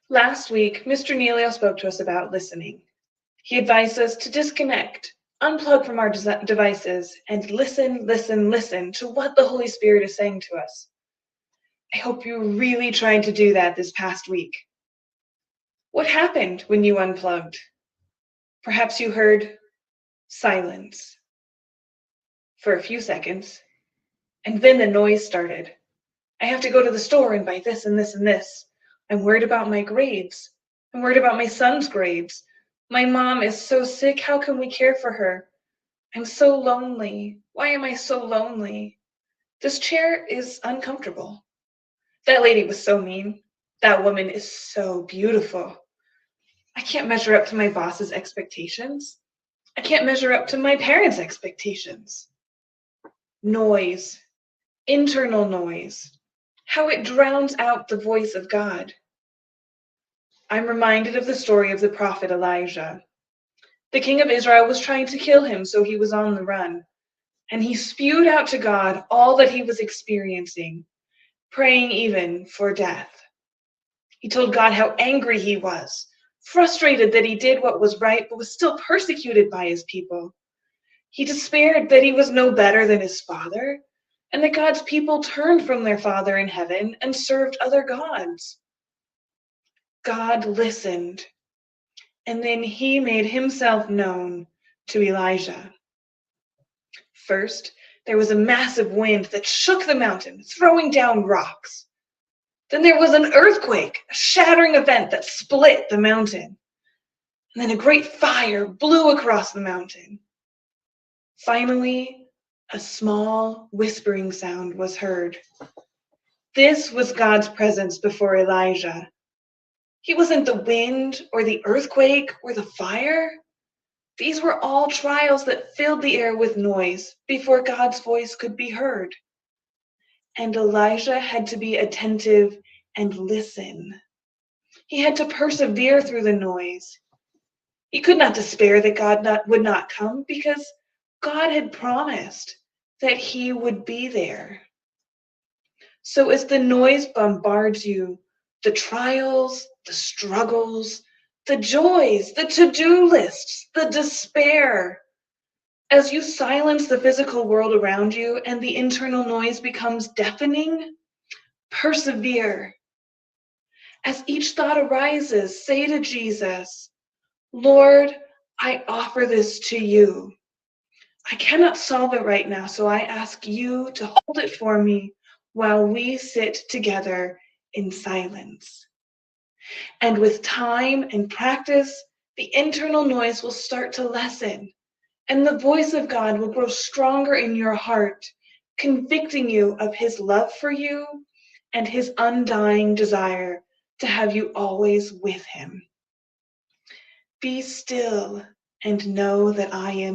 Last week, Mr. Neelio spoke to us about listening. He advised us to disconnect, unplug from our devices, and listen to what the Holy Spirit is saying to us. I hope you really tried to do that this past week. What happened when you unplugged? Perhaps you heard silence for a few seconds, and then the noise started. I have to go to the store and buy this and this and this. I'm worried about my grades. I'm worried about my son's grades. My mom is so sick. How can we care for her? I'm so lonely. Why am I so lonely? This chair is uncomfortable. That lady was so mean. That woman is so beautiful. I can't measure up to my boss's expectations. I can't measure up to my parents' expectations. Noise, internal noise, how it drowns out the voice of God. I'm reminded of the story of the prophet Elijah. The king of Israel was trying to kill him, so he was on the run. And he spewed out to God all that he was experiencing, praying even for death. He told God how angry he was, frustrated that he did what was right, but was still persecuted by his people. He despaired that he was no better than his father, and that God's people turned from their Father in heaven and served other gods. God listened, and then he made himself known to Elijah. First, there was a massive wind that shook the mountain, throwing down rocks. Then there was an earthquake, a shattering event that split the mountain. And then a great fire blew across the mountain. Finally, a small whispering sound was heard. This was God's presence before Elijah. He wasn't the wind or the earthquake or the fire. These were all trials that filled the air with noise before God's voice could be heard. And Elijah had to be attentive and listen. He had to persevere through the noise. He could not despair that God would not come, because God had promised that he would be there. So as the noise bombards you, the trials, the struggles, the joys, the to-do lists, the despair, as you silence the physical world around you and the internal noise becomes deafening, persevere. As each thought arises, say to Jesus, Lord, I offer this to you. I cannot solve it right now, so I ask you to hold it for me while we sit together in silence. And with time and practice, the internal noise will start to lessen, and the voice of God will grow stronger in your heart, convicting you of his love for you and his undying desire to have you always with him. Be still and know that I am